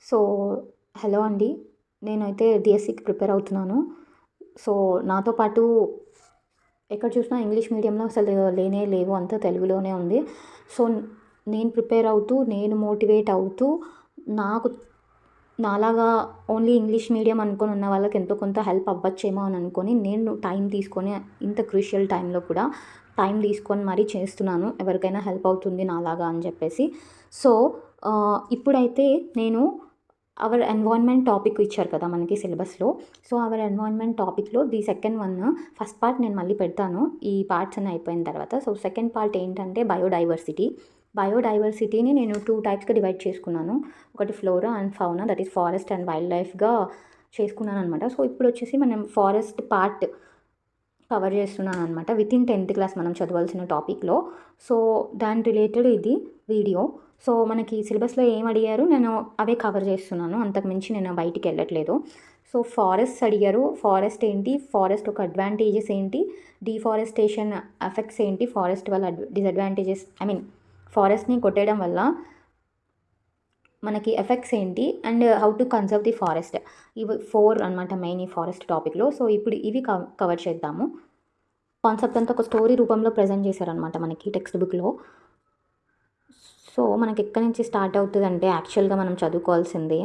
So, hello అండి. నేనైతే డీఎస్సీకి prepare అవుతున్నాను. సో, నాతో పాటు ఎక్కడ చూసినా ఇంగ్లీష్ మీడియంలో అసలు లేనే లేవు. అంతా తెలుగులోనే ఉంది. సో, నేను ప్రిపేర్ అవుతూ, నేను మోటివేట్ అవుతూ, నాకు నాలాగా ఓన్లీ ఇంగ్లీష్ మీడియం అనుకోని ఉన్న వాళ్ళకి ఎంతో కొంత హెల్ప్ అవ్వచ్చేమో అని అనుకోని, నేను టైం తీసుకొని ఇంత క్రూషియల్ టైంలో కూడా టైం తీసుకొని మరీ చేస్తున్నాను. ఎవరికైనా హెల్ప్ అవుతుంది నాలాగా అని చెప్పేసి. సో, ఇప్పుడైతే నేను అవర్ ఎన్విరాన్మెంట్ టాపిక్ ఇచ్చారు కదా మనకి సిలబస్లో. సో, అవర్ ఎన్విరాన్మెంట్ టాపిక్లో the second one first part నేను మళ్ళీ పెడతాను ఈ పార్ట్స్ అన్నీ అయిపోయిన తర్వాత. సో, సెకండ్ పార్ట్ ఏంటంటే బయోడైవర్సిటీ. బయోడైవర్సిటీని నేను 2 టైప్స్‌గా డివైడ్ చేసుకున్నాను. ఒకటి flora and fauna, that is forest and wild లైఫ్‌గా చేసుకున్నాననమాట. సో, ఇప్పుడొచ్చేసి మనం ఫారెస్ట్ పార్ట్ కవర్ చేస్తున్నాననమాట. వితిన్ 10th క్లాస్ మనం చదవాల్సిన టాపిక్‌లో. సో, దాని రిలేటెడ్ ఇది వీడియో. సో, మనకి సిలబస్లో ఏం అడిగారు నేను అవే కవర్ చేస్తున్నాను. అంతకు మించి నేను బయటికెళ్ళట్లేదు. సో, ఫారెస్ట్స్ అడిగారు. ఫారెస్ట్ ఏంటి? ఫారెస్ట్ ఒక అడ్వాంటేజెస్ ఏంటి? డీఫారెస్టేషన్ ఎఫెక్ట్స్ ఏంటి? ఫారెస్ట్ వల్ల డిసడ్వాంటేజెస్ ఫారెస్ట్‌ని కొట్టేయడం వల్ల మనకి ఎఫెక్ట్స్ ఏంటి? And how to conserve the forest. ఇవి 4 అనమాట మెయిన్ ఈ ఫారెస్ట్ టాపిక్‌లో. సో, ఇప్పుడు ఇవి కవర్ చేద్దాము. కాన్సెప్ట్ అంతా ఒక స్టోరీ రూపంలో ప్రెజెంట్ చేశారనమాట మనకి టెక్స్ట్ బుక్‌లో. సో, మనకి ఎక్కడి నుంచి స్టార్ట్ అవుతదంటే యాక్చువల్‌గా మనం చదువుకోవాల్సింది.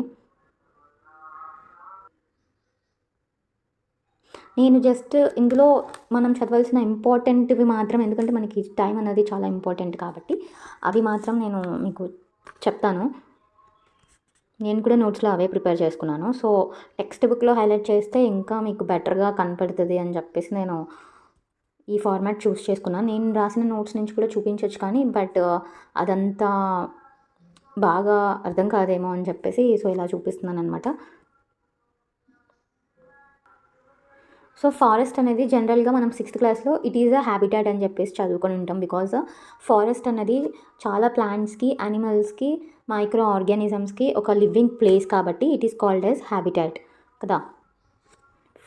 నేను జస్ట్ ఇందులో మనం చదవాల్సిన ఇంపార్టెంట్‌వి మాత్రం, ఎందుకంటే మనకి టైం అనేది చాలా ఇంపార్టెంట్ కాబట్టి అవి మాత్రం నేను మీకు చెప్తాను. నేను కూడా నోట్స్‌లో అవే ప్రిపేర్ చేసుకున్నాను. సో, టెక్స్ట్ బుక్‌లో హైలైట్ చేస్తే ఇంకా మీకు బెటర్‌గా కనపడుతది అని చెప్పేసి నేను ఈ ఫార్మాట్ చూస్ చేసుకున్నాను. నేను రాసిన నోట్స్ నుంచి కూడా చూపించొచ్చు కానీ అదంతా బాగా అర్థం కాదేమో అని చెప్పేసి సో, ఇలా చూపిస్తున్నాననమాట. సో, ఫారెస్ట్ అనేది జనరల్‌గా మనం 6th క్లాస్‌లో ఇట్ ఈజ్ ఎ హ్యాబిటాట్ అని చెప్పేసి చదువుకొని ఉంటాం. బికాజ్ ఫారెస్ట్ అనేది చాలా ప్లాంట్స్‌కి, యానిమల్స్‌కి, మైక్రో ఆర్గానిజమ్స్‌కి ఒక లివింగ్ ప్లేస్ కాబట్టి it is called as habitat కదా.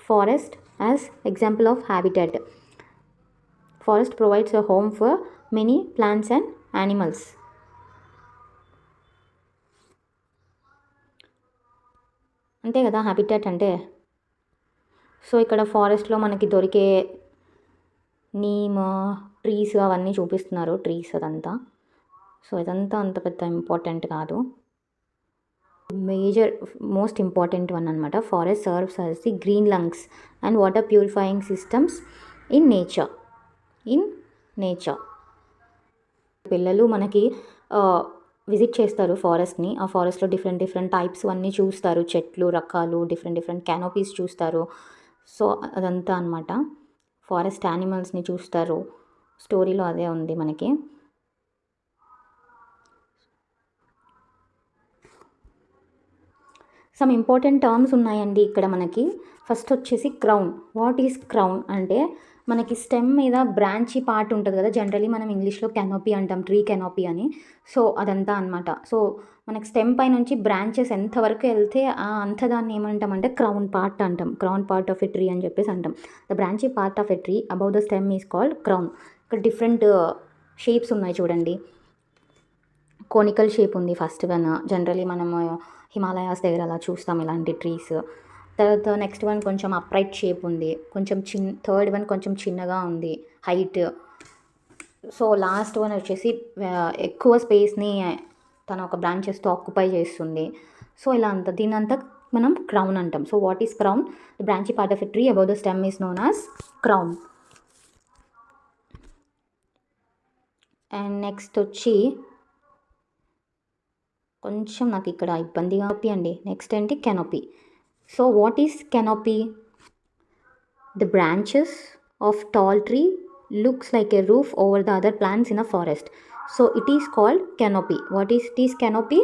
Forest as example of habitat. Forest provides a home for many plants and animals. అంతే కదా హ్యాబిటాట్ అంటే. సో, ఇక్కడ ఫారెస్ట్‌లో మనకి దొరికే నీమ్, ట్రీస్ అవన్నీ చూపిస్తున్నారు. ట్రీస్ అదంతా. సో, ఇదంతా అంత పెద్ద ఇంపార్టెంట్ కాదు. మోస్ట్ ఇంపార్టెంట్ వన్ అనమాట. Forest serves as the green lungs and water purifying systems in nature. పిల్లలు మనకి విజిట్ చేస్తారు ఫారెస్ట్‌ని. ఆ ఫారెస్ట్‌లో డిఫరెంట్ టైప్స్ అన్నీ చూస్తారు. చెట్లు రకాలు, డిఫరెంట్ క్యానోపీస్ చూస్తారు. సో, అదంతా అనమాట. ఫారెస్ట్ యానిమల్స్‌ని చూస్తారు. స్టోరీలో అదే ఉంది మనకి. సమ్ ఇంపార్టెంట్ టర్మ్స్ ఉన్నాయండి ఇక్కడ మనకి. ఫస్ట్ వచ్చేసి క్రౌన్. వాట్ ఈజ్ క్రౌన్ అంటే మనకి స్టెమ్ మీద బ్రాంచీ పార్ట్ ఉంటుంది కదా. జనరలీ మనం ఇంగ్లీష్లో కెనోపీ అంటాం, ట్రీ కెనోపీ అని. సో, అదంతా అనమాట. సో, మనకి స్టెమ్ పై నుంచి బ్రాంచెస్ ఎంతవరకు వెళ్తే అంత దాన్ని ఏమంటామంటే క్రౌన్ పార్ట్ అంటాం. Crown part of a tree అని చెప్పేసి అంటాం. The branchy part of a tree above the stem is called crown. ఇక్కడ డిఫరెంట్ షేప్స్ ఉన్నాయి చూడండి. కోనికల్ షేప్ ఉంది ఫస్ట్ వన్. జనరలీ మనము హిమాలయాస్ దగ్గర అలా చూస్తాం ఇలాంటి ట్రీస్. తర్వాత నెక్స్ట్ వన్ కొంచెం అప్రైట్ షేప్ ఉంది. థర్డ్ వన్ కొంచెం చిన్నగా ఉంది హైట్. సో, లాస్ట్ వన్ వచ్చేసి ఎక్కువ స్పేస్ని తన ఒక బ్రాంచెస్తో ఆక్యుపై చేస్తుంది. సో, ఇలా దీనంతా మనం క్రౌన్ అంటాం. So, what is crown? The branchy part of a tree above the stem is known as crown. And next వచ్చి కొంచెం నాకు ఇక్కడ ఇబ్బందిగా అండి. నెక్స్ట్ ఏంటి? Canopy. So, what is canopy? The branches of tall tree looks like a roof over the other plants in a forest. So, it is called canopy. What is canopy?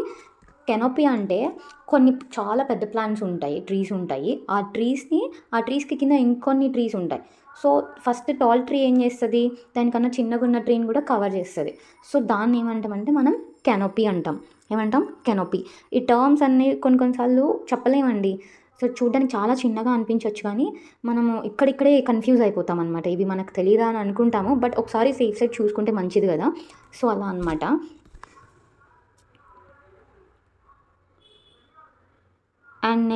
Canopy అంటే చాలా పెద్ద plants ఉంటాయి, trees ఉంటాయి. ఆ ట్రీస్కి కింద ఇంకొన్ని trees ఉంటాయి. So, first tall tree ఏం చేస్తుంది? దానికన్నా చిన్నగా ఉన్న ట్రీని కూడా కవర్ చేస్తుంది. సో, దాన్ని ఏమంటామంటే మనం కెనోపీ అంటాం. ఏమంటాం? కెనోపీ. ఈ టర్మ్స్ అన్నీ కొన్నిసార్లు చెప్పలేమండి. సో, చూడడానికి చాలా చిన్నగా అనిపించవచ్చు కానీ మనము ఇక్కడిక్కడే కన్ఫ్యూజ్ అయిపోతాం అనమాట. ఇవి మనకు తెలీదా అని అనుకుంటాము. బట్ ఒకసారి సేఫ్ సైడ్ చూసుకుంటే మంచిది కదా. సో, అలా అనమాట. అండ్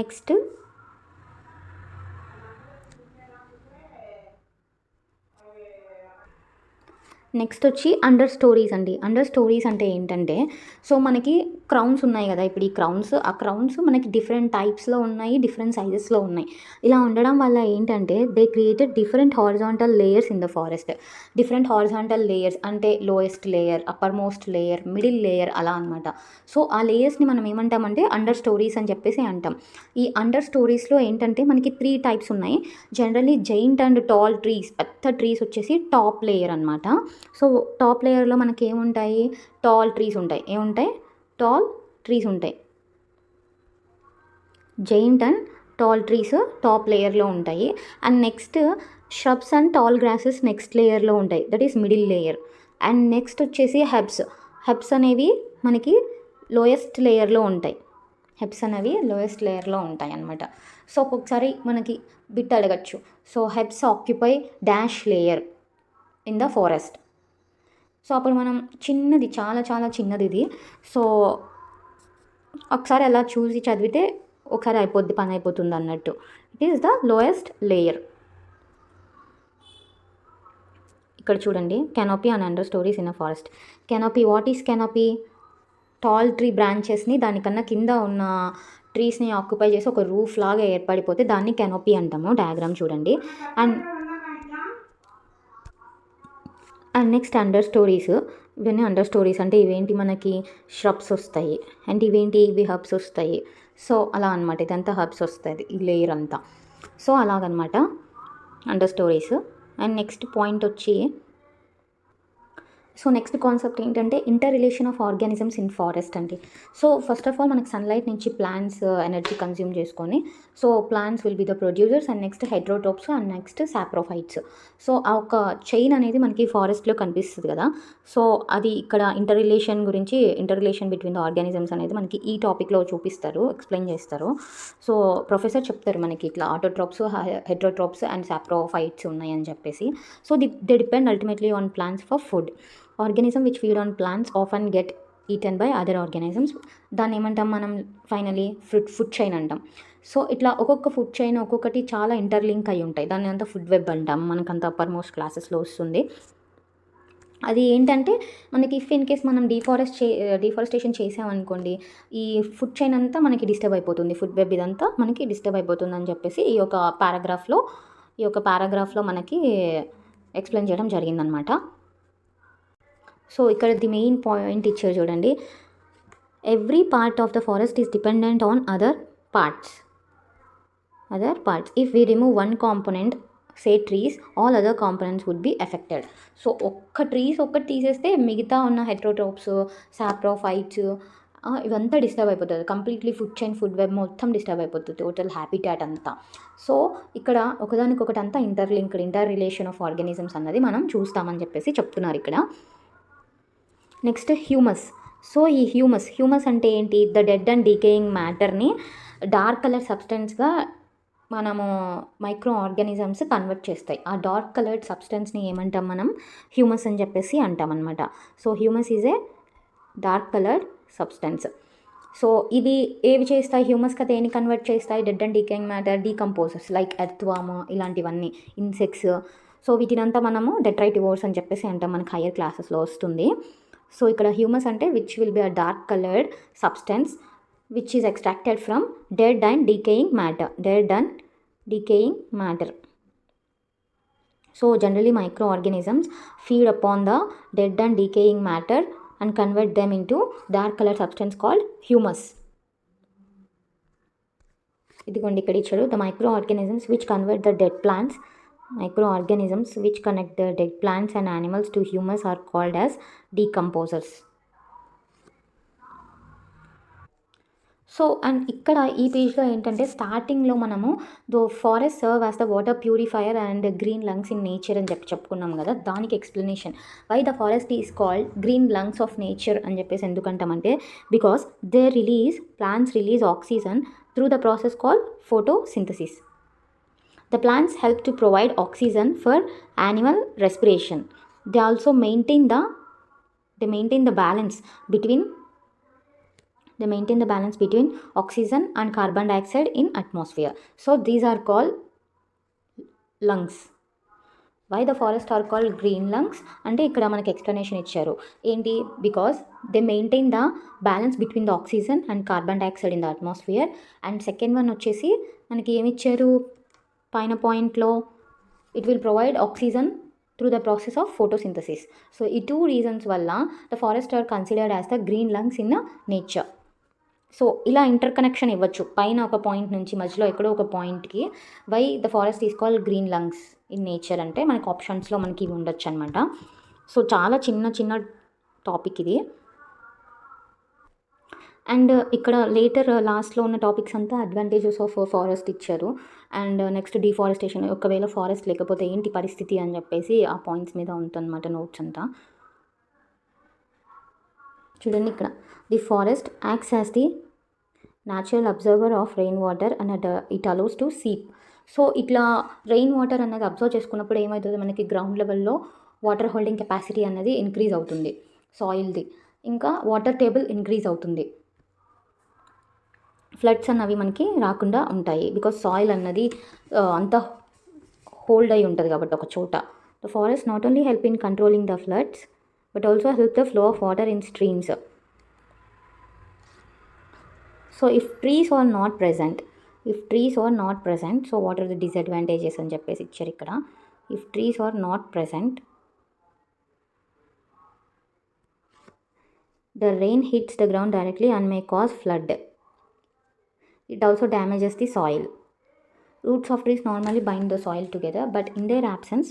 నెక్స్ట్ వచ్చి అండర్ స్టోరీస్ అండి. అండర్ స్టోరీస్ అంటే ఏంటంటే, సో మనకి క్రౌన్స్ ఉన్నాయి కదా, ఇప్పుడు ఈ క్రౌన్స్ మనకి డిఫరెంట్ టైప్స్లో ఉన్నాయి, డిఫరెంట్ సైజెస్లో ఉన్నాయి. ఇలా ఉండడం వల్ల ఏంటంటే they created different horizontal layers in the forest. Different horizontal layers అంటే lowest layer, upper most layer, middle layer అలా అనమాట. సో ఆ లేయర్స్ని మనం ఏమంటామంటే అండర్ స్టోరీస్ అని చెప్పేసి అంటాం. ఈ అండర్ స్టోరీస్లో ఏంటంటే మనకి 3 టైప్స్ ఉన్నాయి. Generally giant and tall trees, పెద్ద ట్రీస్ వచ్చేసి టాప్ లేయర్ అనమాట. సో టాప్ లేయర్లో మనకి ఏముంటాయి, టాల్ ట్రీస్ ఉంటాయి. టాల్ ట్రీస్ ఉంటాయి. Giant and tall trees top లేయర్లో ఉంటాయి. And next shrubs and tall grasses next లేయర్లో ఉంటాయి, that is middle layer. And next వచ్చేసి హెబ్స్ అనేవి మనకి లోయెస్ట్ లేయర్లో ఉంటాయి. అన్నమాట. సో ఒక్కొక్కసారి మనకి బిట్ అడగచ్చు. So హెబ్స్ occupy dash layer in the forest. So అప్పుడు మనం చిన్నది, చాలా చాలా చిన్నది ఇది. సో ఒకసారి అలా చూసి చదివితే ఒకసారి పని అయిపోతుంది అన్నట్టు. It is the lowest layer. ఇక్కడ చూడండి, canopy and understories in a forest. Canopy, what is canopy? Tall tree బ్రాంచెస్ని, దానికన్నా కింద ఉన్న ట్రీస్ని ఆక్యుపై చేసి ఒక రూఫ్ లాగా ఏర్పడిపోతే దాన్ని కెనోపీ అంటాము. డయాగ్రామ్ చూడండి. And next under stories. ఇవన్నీ అండర్ స్టోరీస్ అంటే ఇవేంటి, మనకి shrubs వస్తాయి. అండ్ ఇవి హర్బ్స్ వస్తాయి. సో అలా అనమాట, ఇదంతా హర్బ్స్ వస్తుంది ఈ లేయర్ అంతా. సో అలాగనమాట under stories. And next point వచ్చి, సో నెక్స్ట్ కాన్సెప్ట్ ఏంటంటే inter relation of organisms in forest అండి. సో ఫస్ట్ ఆఫ్ ఆల్ మనకి సన్లైట్ నుంచి ప్లాంట్స్ ఎనర్జీ కన్జ్యూమ్ చేసుకొని, so plants will be the producers and next heterotrophs and next saprophytes. So ఆ ఒక chain అనేది మనకి ఫారెస్ట్లో కనిపిస్తుంది కదా. సో అది ఇక్కడ inter relation between the organisms అనేది మనకి ఈ టాపిక్లో చూపిస్తారు, ఎక్స్ప్లెయిన్ చేస్తారు. సో ప్రొఫెసర్ చెప్తారు మనకి ఇట్లా ఆటోట్రోప్స్, హెట్రోట్రోప్స్ అండ్ సాప్రోఫైట్స్ ఉన్నాయని చెప్పేసి. So they depend ultimately on plants for food. Organism which feed on plants often get eaten by other organisms. దాన్ని ఏమంటాం మనం ఫైనలీ ఫుడ్ చైన్ అంటాం. సో ఇట్లా ఒక్కొక్క ఫుడ్ చైన్ ఒక్కొక్కటి చాలా ఇంటర్లింక్ అయి ఉంటాయి. దాన్ని అంతా ఫుడ్ వెబ్ అంటాం. మనకంత అప్పర్ మోస్ట్ క్లాసెస్లో వస్తుంది. అది ఏంటంటే మనకి ఇఫ్ ఇన్ కేస్ మనం డిఫారెస్టేషన్ చేసామనుకోండి, ఈ ఫుడ్ చైన్ అంతా మనకి డిస్టర్బ్ అయిపోతుంది, ఫుడ్ వెబ్ ఇదంతా మనకి డిస్టర్బ్ అయిపోతుంది అని చెప్పేసి ఈ యొక్క పారాగ్రాఫ్లో మనకి ఎక్స్ప్లెయిన్ చేయడం జరిగిందనమాట. సో ఇక్కడ ది మెయిన్ పాయింట్ ఇచ్చారు చూడండి. Every part of the forest is dependent on other parts. If we remove one component, say trees, all other components would be affected. So ఒక్కటి తీసేస్తే మిగతా ఉన్న హెట్రోట్రోప్స్, సాప్రోఫైట్స్ ఇవంతా డిస్టర్బ్ అయిపోతుంది. Completely food chain, food web మొత్తం disturb అయిపోతుంది, total habitat అంతా. So ఇక్కడ ఒకదానికొకటి అంతా ఇంటర్ రిలేషన్ ఆఫ్ ఆర్గానిజమ్స్ అన్నది మనం చూస్తామని చెప్పేసి చెప్తున్నారు ఇక్కడ. Next humus. సో ఈ హ్యూమస్ అంటే ఏంటి? ద డెడ్ అండ్ డీకేయింగ్ మ్యాటర్ని డార్క్ కలర్ సబ్స్టెన్స్గా మనము మైక్రో ఆర్గానిజమ్స్ కన్వర్ట్ చేస్తాయి. ఆ డార్క్ కలర్డ్ సబ్స్టెన్స్ని ఏమంటాం మనం? హ్యూమస్ అని చెప్పేసి అంటాం అనమాట. So humus is a dark coloured substance. So ఇది ఏవి చేస్తాయి? హ్యూమస్ కదా ఏని కన్వర్ట్ చేస్తాయి? Dead and decaying matter, decomposers like ఎర్త్వామ్ ఇలాంటివన్నీ, ఇన్సెక్ట్స్. సో వీటినంతా మనము డెట్రైటివోర్స్ అని చెప్పేసి అంటాం, మనకి హయ్యర్ క్లాసెస్లో వస్తుంది. సో ఇక్కడ హ్యూమస్ అంటే which will be a dark coloured substance which is extracted from dead and decaying matter. So generally micro organisms feed upon the dead and decaying matter and convert them into dark color substance called humus. ఇదిగోండి ఇక్కడ ఇచ్చాడు. the microorganisms which convert the dead plants and animals to humus are called as decomposers. So and ఇక్కడ ఈ పేజ్లో ఏంటంటే స్టార్టింగ్లో మనము though forest serve as the water purifier and green lungs in nature అని చెప్పుకున్నాం కదా. దానికి explanation why the forest is called green lungs of nature అని చెప్పేసి ఎందుకంటామంటే, because plants release oxygen through the process called photosynthesis. The plants help to provide oxygen for animal respiration. They also maintain the balance between They maintain the balance between oxygen and carbon dioxide in atmosphere. So these are called lungs. Why the forest are called green lungs అంటే ఇక్కడ మనకి explanation ఇచ్చారు ఏంటి, because they maintain the balance between the oxygen and carbon dioxide in the atmosphere. And second one వచ్చేసి మనకి ఏమి ఇచ్చారు పైన పాయింట్లో, it will provide oxygen through the process of photosynthesis. So ఈ 2 రీజన్స్ వల్ల the forest are considered as the green lungs in nature. So ఇలా interconnection ఇవ్వచ్చు పైన ఒక పాయింట్ నుంచి మధ్యలో ఎక్కడో ఒక పాయింట్కి. Why the forest is called green lungs in nature అంటే మనకి ఆప్షన్స్లో మనకి ఇవి ఉండొచ్చు అనమాట. సో చాలా చిన్న చిన్న టాపిక్ ఇది. అండ్ ఇక్కడ లేటర్ లాస్ట్లో ఉన్న టాపిక్స్ అంతా అడ్వాంటేజెస్ ఆఫ్ ఫారెస్ట్ ఇచ్చారు. అండ్ నెక్స్ట్ డిఫారెస్టేషన్, ఒకవేళ ఫారెస్ట్ లేకపోతే ఏంటి పరిస్థితి అని చెప్పేసి ఆ పాయింట్స్ మీద ఉంటుందన్నమాట నోట్స్ అంతా. చూడండి ఇక్కడ, the forest acts as the natural absorber of rain water and it allows to seep. So ఇట్లా రెయిన్ వాటర్ అన్నది అబ్జర్వ్ చేసుకున్నప్పుడు ఏమవుతుంది, మనకి గ్రౌండ్ లెవెల్లో వాటర్ హోల్డింగ్ కెపాసిటీ అన్నది ఇంక్రీజ్ అవుతుంది సాయిల్ది. ఇంకా వాటర్ టేబుల్ ఇంక్రీజ్ అవుతుంది, ఫ్లడ్స్ అన్నవి మనకి రాకుండా ఉంటాయి బికాస్ సాయిల్ అన్నది అంతా హోల్డ్ అయి ఉంటుంది కాబట్టి ఒక చోట. The forest not only help in controlling the floods but also help the flow of water in streams. So if trees are not present, so what are the disadvantages అని చెప్పేసి ఇచ్చారు ఇక్కడ. If trees are not present, the rain hits the ground directly and may cause flood. It also damages the soil. Roots of trees normally bind the soil together, but in their absence,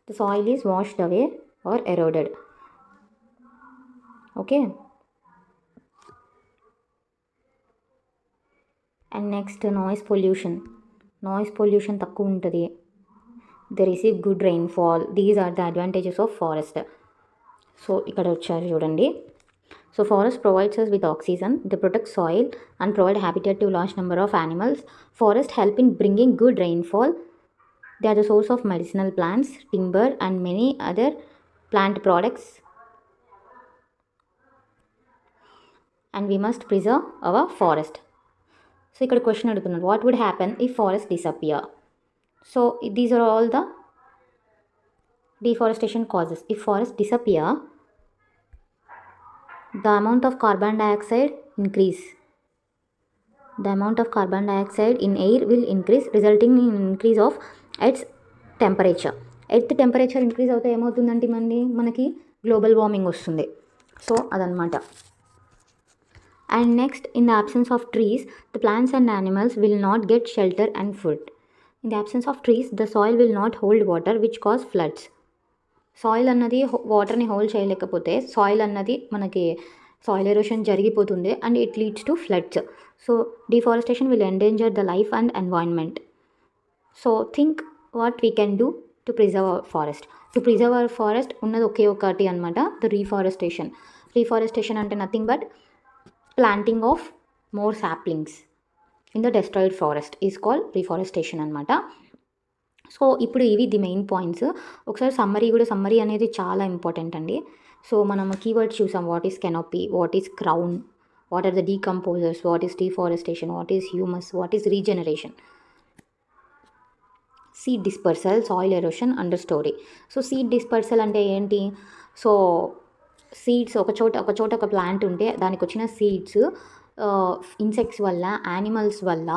the soil is washed away or eroded. Okay. And next, noise pollution తక్కువ ఉంటుంది. They receive good rainfall. These are the advantages of forest. So ఇక్కడ వచ్చారు చూడండి. So forest provides us with oxygen, they protect soil and provide habitat to large number of animals. Forest help in bringing good rainfall. They are the source of medicinal plants, timber and many other plant products. And we must preserve our forest. So ఇక్కడ question అడుగుతున్నారు, what would happen if forest disappear? So these are all the deforestation causes. If forest disappear, the amount of carbon dioxide in air will increase, resulting in increase of Earth's temperature. Earth temperature increase అవుతే ఏమవుతుందంటే మనకి global warming వస్తుంది. So అదనమాట. And next, in the absence of trees, the plants and animals will not get shelter and food. In the absence of trees, the soil will not hold water, which cause floods. Soil అన్నది వాటర్ని hold చేయలేకపోతే soil అన్నది మనకి soil erosion జరిగిపోతుంది and it leads to floods. So deforestation will endanger the life and environment. So think what we can do to preserve our forest. To preserve our forest ఉన్నది ఒకే ఒకటి అనమాట, the reforestation. Reforestation అంటే nothing but planting of more saplings in the destroyed forest is called reforestation అనమాట. So ఇప్పుడు ఇవి the main points. ఒకసారి summary అనేది చాలా ఇంపార్టెంట్ అండి. సో మనం కీవర్డ్స్ చూసాం, what is canopy, what is crown, what are the decomposers, what is deforestation, what is humus, what is regeneration, seed dispersal, soil erosion and story. So seed dispersal అంటే ఏంటి, so seeds ఒక చోట ఒక plant ఉంటే దానికి వచ్చిన seeds insects వల్ల, animals వల్ల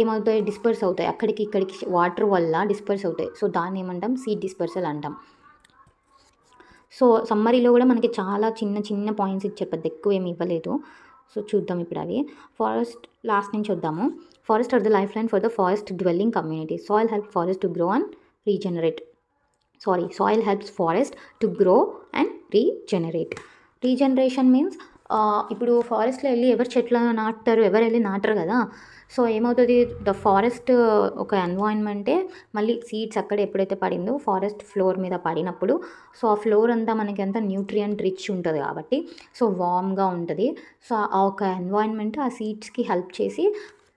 ఏమవుతాయి, డిస్పర్స్ అవుతాయి, అక్కడికి ఇక్కడికి వాటర్ వల్ల డిస్పర్స్ అవుతాయి. సో దాన్ని ఏమంటాం, సీడ్ డిస్పర్సల్ అంటాం. సో సమ్మరీలో కూడా మనకి చాలా చిన్న చిన్న పాయింట్స్ ఇచ్చారు, పెద్ద ఎక్కువ ఏమి ఇవ్వలేదు. సో చూద్దాం ఇప్పుడు అవి. ఫారెస్ట్ లాస్ట్ నుంచి వద్దాము. Forest are the lifeline for the forest dwelling community. Soil help forest to grow and regenerate. Soil helps forest to grow and regeneration means ఇప్పుడు ఫారెస్ట్లో వెళ్ళి ఎవరు చెట్లు నాటుతారు, ఎవరు వెళ్ళి నాటరు కదా. సో ఏమవుతుంది, ద ఫారెస్ట్ ఒక ఎన్వైరన్మెంటే మళ్ళీ సీడ్స్ అక్కడ ఎప్పుడైతే పడిందో ఫారెస్ట్ ఫ్లోర్ మీద పడినప్పుడు, సో ఆ ఫ్లోర్ అంతా మనకి అంతా న్యూట్రియంట్ రిచ్ ఉంటుంది కాబట్టి సో వామ్గా ఉంటుంది. సో ఆ ఒక ఎన్వైరన్మెంట్ ఆ సీడ్స్కి హెల్ప్ చేసి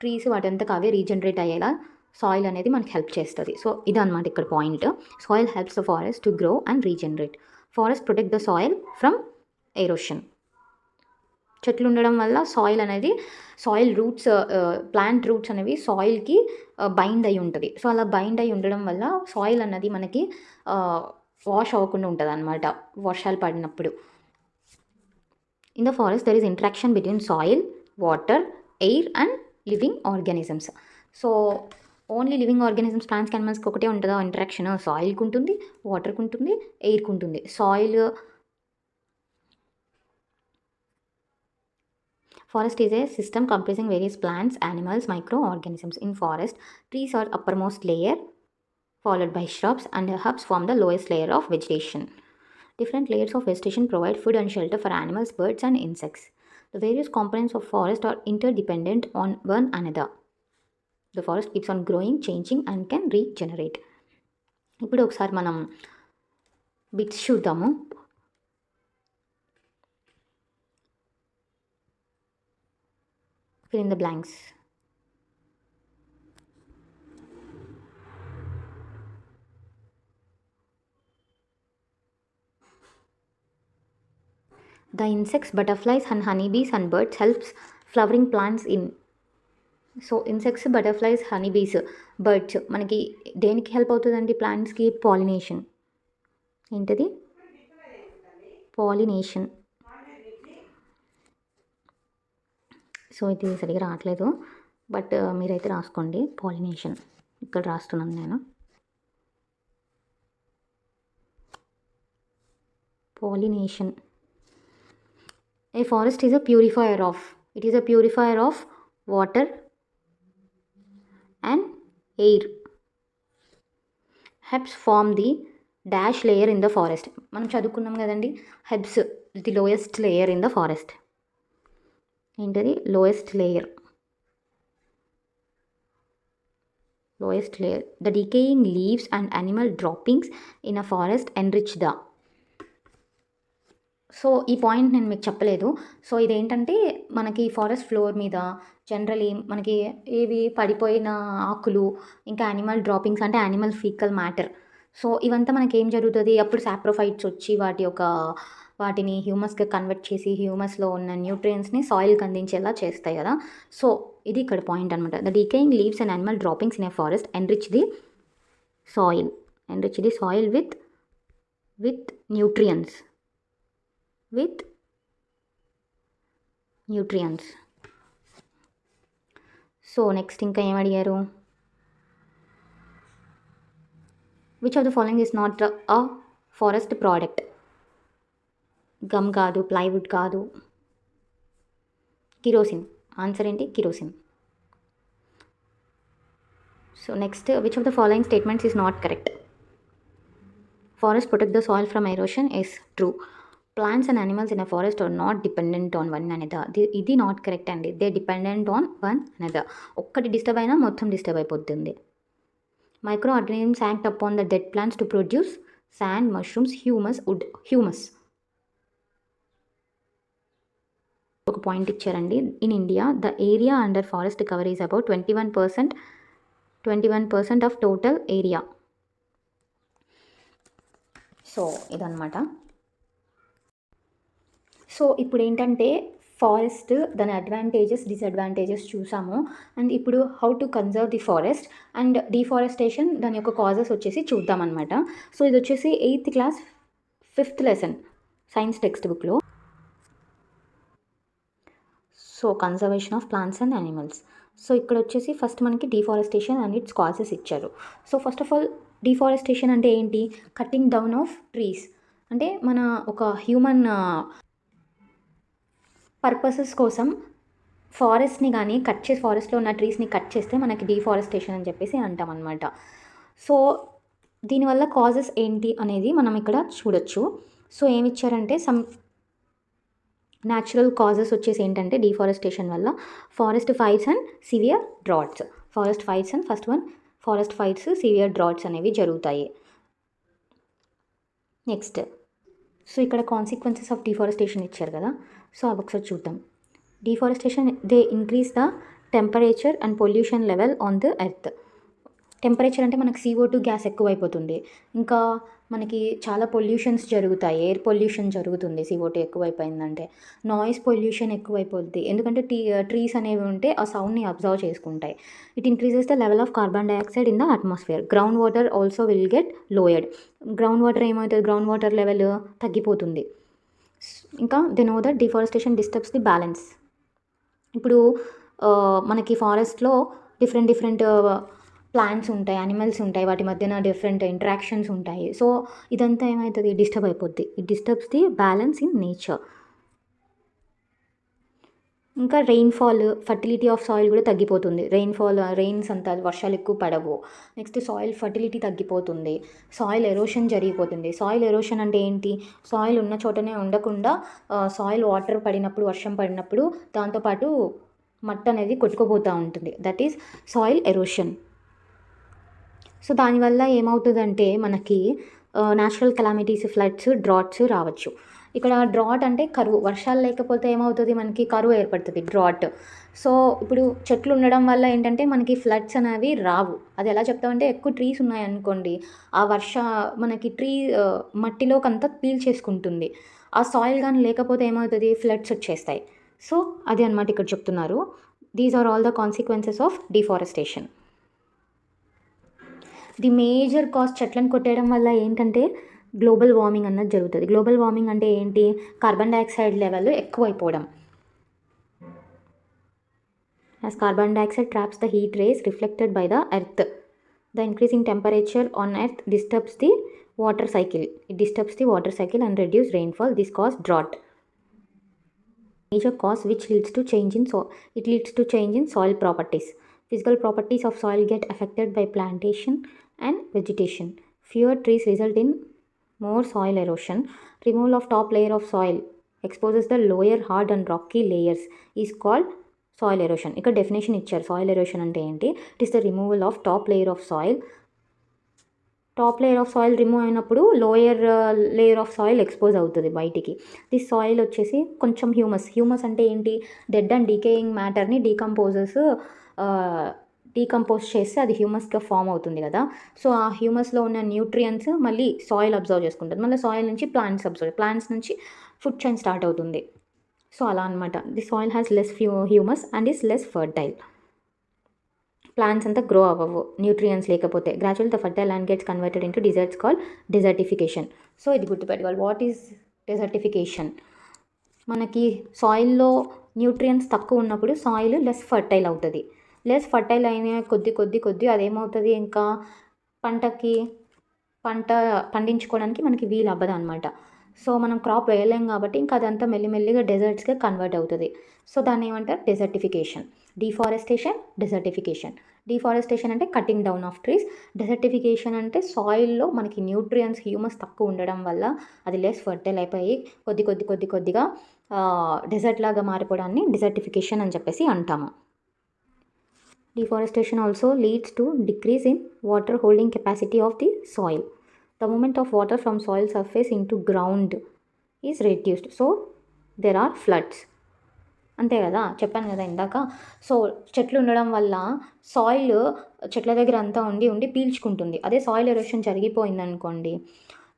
ట్రీస్ వాటంతకు అవే రీజనరేట్ అయ్యేలా సాయిల్ అనేది మనకి హెల్ప్ చేస్తుంది. సో ఇదన్నమాట ఇక్కడ point. Soil helps the forest to grow and regenerate. Forest protect the soil from erosion. చెట్లు ఉండడం వల్ల సాయిల్ అనేది, సాయిల్ రూట్స్, ప్లాంట్ రూట్స్ అనేవి సాయిల్కి బైండ్ అయి ఉంటుంది. సో అలా బైండ్ అయి ఉండడం వల్ల సాయిల్ అన్నది మనకి వాష్ అవ్వకుండా ఉంటుంది అనమాట వర్షాలు పడినప్పుడు. In the forest there is interaction between soil, water, air and living organisms. So only living organisms, ప్లాంట్స్కి, యానిమల్స్కి ఒకటే ఉంటుందా ఇంటరాక్షన్? సాయిల్కి ఉంటుంది, వాటర్కి ఉంటుంది, ఎయిర్కి ఉంటుంది. Soil, forest is a system comprising various plants, animals, microorganisms. In forest, trees are uppermost layer, followed by shrubs, and herbs form the lowest layer of vegetation. Different layers of vegetation provide food and shelter for animals, birds, and insects. The various components of forest are interdependent on one another. The forest keeps on growing, changing, and can regenerate. ఇప్పుడు ఒకసారి మనం bits చూద్దాము. Fill in the blanks. The insects, butterflies and honeybees and birds helps flowering plants in. So insects, butterflies, honeybees, birds మనకి దేనికి help అవుతుందండి? ప్లాంట్స్కి pollination. ఏంటది? Pollination. So ఇది సరిగా రావట్లేదు, బట్ మీరైతే రాసుకోండి. పాలినేషన్ ఇక్కడ రాస్తున్నాను నేను. Pollination. A forest is a purifier of, it is a purifier of water and air. Herbs form the dash layer in the forest. మనం చదువుకున్నాం కదండి, herbs the lowest layer in the forest. ఏంటది? Lowest layer. Lowest layer. The decaying leaves and animal droppings in a forest enrich the. So ఈ point నేను మీకు చెప్పలేదు. So ఇదేంటంటే మనకి ఫారెస్ట్ ఫ్లోర్ మీద జనరలీ మనకి ఏవి పడిపోయిన ఆకులు, ఇంకా యానిమల్ డ్రాపింగ్స్ అంటే యానిమల్ ఫీకల్ మ్యాటర్. సో ఇవంతా మనకి ఏం జరుగుతుంది, అప్పుడు సాప్రోఫైట్స్ వచ్చి వాటిని హ్యూమస్గా కన్వర్ట్ చేసి హ్యూమస్లో ఉన్న న్యూట్రియంట్స్ని సాయిల్కి అందించేలా చేస్తాయి కదా. సో ఇది ఇక్కడ పాయింట్ అనమాట. The decaying leaves and animal droppings in a forest enrich the soil with nutrients. So next ఇంకా ఏం అడిగారు? Which of the following is not a forest product? Gum కాదు, ప్లైవుడ్ కాదు, కిరోసిన్. ఆన్సర్ ఏంటి? Kerosene. So next, which of the following statements is not correct? Forest protect the soil from erosion is true. Plants and animals in a forest are not dependent on one another. ఇది not correct అండి. They dependent on one another. ఒక్కటి disturb అయినా మొత్తం disturb అయిపోతుంది. Micro organisms act upon the dead plants to produce sand, mushrooms, humus. ఒక point ఇచ్చారండి. In India the area under forest cover is about 21% of total area. So ఇదన్నమాట. So ఇప్పుడు ఏంటంటే forest దాని అడ్వాంటేజెస్, డిసడ్వాంటేజెస్ చూసాము. And ఇప్పుడు how to conserve the forest and deforestation దాని యొక్క కాజెస్ వచ్చేసి చూద్దామన్నమాట. సో ఇది వచ్చేసి 8th class 5th lesson science టెక్స్ట్ బుక్లో. So conservation of plants and animals. So ఇక్కడ వచ్చేసి ఫస్ట్ మనకి డిఫారెస్టేషన్ అండ్ ఇట్స్ కాజెస్ ఇచ్చారు. So first of all deforestation అంటే ఏంటి? Cutting down of trees. అంటే మన ఒక హ్యూమన్ పర్పసెస్ కోసం ఫారెస్ట్ని కానీ కట్ చేసి, ఫారెస్ట్లో ఉన్న ట్రీస్ని కట్ చేస్తే మనకి డిఫారెస్టేషన్ అని చెప్పేసి అంటాం అనమాట. సో దీనివల్ల కాజెస్ ఏంటి అనేది మనం ఇక్కడ చూడొచ్చు. సో ఏమి ఇచ్చారంటే సమ్ న్యాచురల్ కాజెస్ వచ్చేసి ఏంటంటే డిఫారెస్టేషన్ వల్ల forest fires and severe droughts. Forest fires, severe droughts అనేవి జరుగుతాయి. నెక్స్ట్, సో ఇక్కడ కాన్సిక్వెన్సెస్ ఆఫ్ డిఫారెస్టేషన్ ఇచ్చారు కదా. సో అవి ఒకసారి చూద్దాం. Deforestation they increase the temperature and pollution level on the earth. Temperature అంటే మనకి CO2 గ్యాస్ ఎక్కువైపోతుంది. ఇంకా మనకి చాలా పొల్యూషన్స్ జరుగుతాయి. ఎయిర్ పొల్యూషన్ జరుగుతుంది CO2 ఎక్కువైపోయిందంటే. Noise pollution ఎక్కువైపోద్ది. ఎందుకంటే ట్రీస్ అనేవి ఉంటే ఆ సౌండ్‌ని అబ్జర్వ్ చేసుకుంటాయి. It increases the level of carbon dioxide in the atmosphere. Ground water also will get lowered. Ground water ఏమవుతుంది? గ్రౌండ్ వాటర్ లెవెల్ తగ్గిపోతుంది. ఇంకా they know that deforestation disturbs the balance. ఇప్పుడు మనకి ఫారెస్ట్‌లో డిఫరెంట్ ప్లాంట్స్ ఉంటాయి, animals ఉంటాయి. వాటి మధ్యన డిఫరెంట్ ఇంటరాక్షన్స్ ఉంటాయి. సో ఇదంతా ఏమవుతుంది? డిస్టర్బ్ అయిపోద్ది. It disturbs the balance in nature. ఇంకా రెయిన్‌ఫాల్, ఫర్టిలిటీ ఆఫ్ సాయిల్ కూడా తగ్గిపోతుంది. రెయిన్స్ అంతా వర్షాలు ఎక్కువ పడవు. నెక్స్ట్ సాయిల్ ఫర్టిలిటీ తగ్గిపోతుంది. సాయిల్ ఎరోషన్ జరిగిపోతుంది. సాయిల్ ఎరోషన్ అంటే ఏంటి? సాయిల్ ఉన్న చోటనే ఉండకుండా సాయిల్ వాటర్ పడినప్పుడు, వర్షం పడినప్పుడు దాంతోపాటు మట్టి అనేది కొట్టుకుపోతూ ఉంటుంది. That is soil erosion. So దానివల్ల ఏమవుతుందంటే మనకి న్యాచురల్ కెలామిటీస్, ఫ్లడ్స్, డ్రాట్స్ రావచ్చు. ఇక్కడ డ్రాట్ అంటే కరువు. వర్షాలు లేకపోతే ఏమవుతుంది? మనకి కరువు ఏర్పడుతుంది, డ్రాట్. సో ఇప్పుడు చెట్లు ఉండడం వల్ల ఏంటంటే మనకి ఫ్లడ్స్ అనేవి రావు. అది ఎలా చెప్తామంటే ఎక్కువ ట్రీస్ ఉన్నాయనుకోండి, ఆ మనకి మట్టిలోకంతా పీల్చేసుకుంటుంది. ఆ సాయిల్ కానీ లేకపోతే ఏమవుతుంది? ఫ్లడ్స్ వచ్చేస్తాయి. సో అది అనమాట ఇక్కడ చెప్తున్నారు. These are all the consequences of deforestation. The major cause చెట్లను కొట్టేయడం వల్ల ఏంటంటే గ్లోబల్ వార్మింగ్ అన్నది జరుగుతుంది. గ్లోబల్ వార్మింగ్ అంటే ఏంటి? కార్బన్ డయాక్సైడ్ లెవెల్ ఎక్కువైపోవడం. As carbon dioxide traps the heat rays reflected by the earth, the increasing temperature on earth disturbs the water cycle. It disturbs the water cycle and reduces rainfall. This causes drought. Major cause which leads to change in soil properties. Physical properties of soil get affected by plantation and vegetation. Fewer trees result in more soil erosion. Removal of top layer of soil exposes the lower hard and rocky layers is called soil erosion. ఇక్కడ definition ఇచ్చారు. Soil erosion అంటే ఏంటి? It is the removal of top layer of soil. Top layer of soil remove అయినప్పుడు lower layer of soil expose అవుతుంది బయటికి. This soil వచ్చేసి కొంచెం humus అంటే ఏంటి? డెడ్ అండ్ డీకేయింగ్ మ్యాటర్ని డీకంపోజ్ చేస్తే అది హ్యూమస్గా ఫామ్ అవుతుంది కదా. సో ఆ హ్యూమస్లో ఉన్న న్యూట్రియంట్స్ మళ్ళీ సాయిల్ అబ్జర్వ్ చేసుకుంటుంది. మళ్ళీ సాయిల్ నుంచి ప్లాంట్స్ నుంచి ఫుడ్ చైన్ స్టార్ట్ అవుతుంది. సో అలా అనమాట. The soil has less humus and is less fertile. Plants అంతా గ్రో అవ్వవు న్యూట్రియంట్స్ లేకపోతే. Gradual the fertile land gets converted into deserts called desertification. So ఇది గుర్తుపెట్టుకోవాలి. What is desertification? మనకి సాయిల్లో న్యూట్రియంట్స్ తక్కువ ఉన్నప్పుడు సాయిల్ లెస్ ఫర్టైల్ అవుతుంది. లెస్ ఫర్టైల్ అయిన కొద్ది అదేమవుతుంది? ఇంకా పంట పండించుకోవడానికి మనకి వీలు అవ్వదు అనమాట. సో మనం క్రాప్ వేయలేం కాబట్టి ఇంకా అదంతా మెల్లిమెల్లిగా డెజర్ట్స్గా కన్వర్ట్ అవుతుంది. సో దాన్ని ఏమంటారు? డెజర్టిఫికేషన్. డిఫారెస్టేషన్ అంటే cutting down of trees. Desertification అంటే సాయిల్లో మనకి న్యూట్రియంట్స్, హ్యూమస్ తక్కువ ఉండడం వల్ల అది లెస్ ఫర్టైల్ అయిపోయి కొద్దిగా డెజర్ట్ లాగా మారిపోవడాన్ని డెజర్టిఫికేషన్ అని చెప్పేసి అంటాము. Deforestation also leads to decrease in water holding capacity of the soil. The movement of water from soil surface into ground is reduced. So there are floods. అంతే కదా, చెప్పాను కదా ఇందాక. సో చెట్లు ఉండడం వల్ల సాయిల్ చెట్ల దగ్గర అంతా ఉండి పీల్చుకుంటుంది. అదే సాయిల్ ఎరోషన్ జరిగిపోయిందనుకోండి,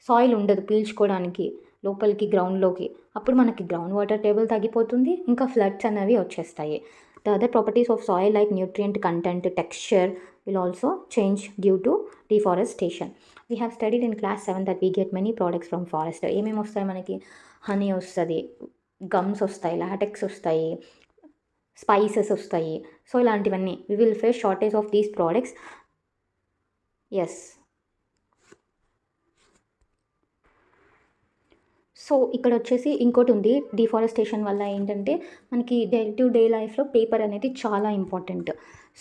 సాయిల్ ఉండదు పీల్చుకోవడానికి లోపలికి గ్రౌండ్లోకి. అప్పుడు మనకి గ్రౌండ్ వాటర్ టేబుల్ తగ్గిపోతుంది, ఇంకా ఫ్లడ్స్ అనేవి వచ్చేస్తాయి. The other properties of soil like nutrient content, texture will also change due to deforestation. We have studied in class 7 that we get many products from forest. ఏమేమి వస్తాయి మనకి? Honey వస్తుంది, gums వస్తాయి, LaTeX వస్తాయి, spices వస్తాయి. So ఇలాంటివన్నీ we will face shortage of these products. Yes. So ఇక్కడ వచ్చేసి ఇంకోటి ఉంది. డిఫారెస్టేషన్ వల్ల ఏంటంటే మనకి డే టు డే లైఫ్లో పేపర్ అనేది చాలా ఇంపార్టెంట్.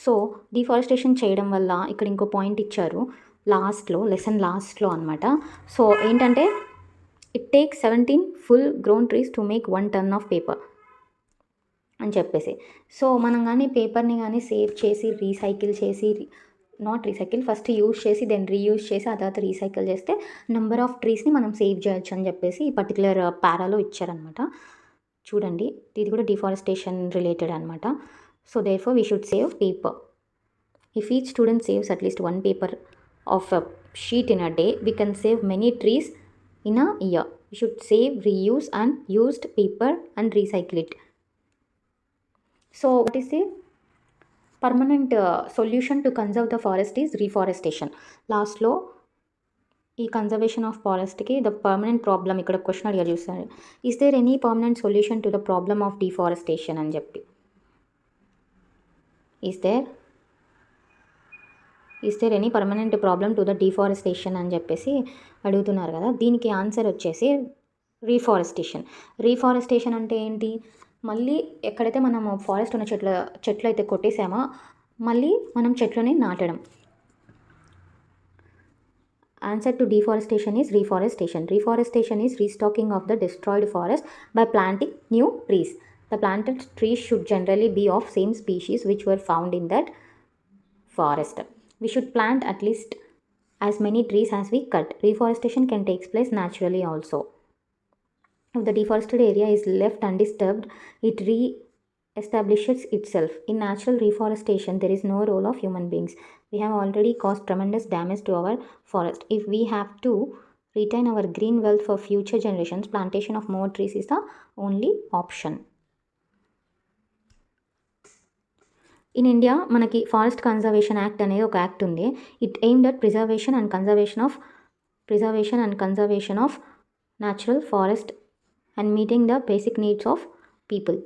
సో డిఫారెస్టేషన్ చేయడం వల్ల ఇక్కడ ఇంకో పాయింట్ ఇచ్చారు లెసన్ లాస్ట్లో అనమాట. సో ఏంటంటే it takes 17 full grown trees to make 1 ton of paper అని చెప్పేసి. సో మనం కానీ పేపర్ని కానీ సేవ్ చేసి ఫస్ట్ యూజ్ చేసి దెన్ రీయూజ్ చేసి ఆ తర్వాత రీసైకిల్ చేస్తే నెంబర్ ఆఫ్ ట్రీస్ని మనం సేవ్ చేయొచ్చు అని చెప్పేసి ఈ పర్టికులర్ పారాలో ఇచ్చారనమాట. చూడండి, ఇది కూడా డిఫారెస్టేషన్ రిలేటెడ్ అనమాట. So therefore we should save paper. If each student saves at least one paper of a sheet in a day, we can save many trees in a year. We should save, reuse and used paper and recycle it. So what is the permanent solution to conserve the forest is reforestation. లాస్ట్లో ఈ conservation of ఫారెస్ట్కి the permanent problem ఇక్కడ question అడిగారు చూస్తారు, is there any permanent solution to the problem of deforestation అని చెప్పి, is there any permanent problem to the deforestation అని చెప్పేసి అడుగుతున్నారు కదా. దీనికి ఆన్సర్ వచ్చేసి రీఫారెస్టేషన్ అంటే ఏంటి, మళ్ళీ ఎక్కడైతే మనం ఫారెస్ట్ ఉన్న చెట్లు అయితే కొట్టేసామో మళ్ళీ మనం చెట్లని నాటడం. Answer to deforestation is reforestation. Reforestation is restocking of the destroyed forest by planting new trees. The planted trees should generally be of same species which were found in that forest. We should plant at least as many trees as we cut. Reforestation can take place naturally also. If the deforested area is left undisturbed, it re-establishes itself. In natural reforestation, there is no role of human beings. We have already caused tremendous damage to our forest. If we have to retain our green wealth for future generations, plantation of more trees is the only option. In India, మనకి forest conservation act అనేది ఒక act ఉంది. It aimed at preservation and conservation of natural forest and meeting the basic needs of people.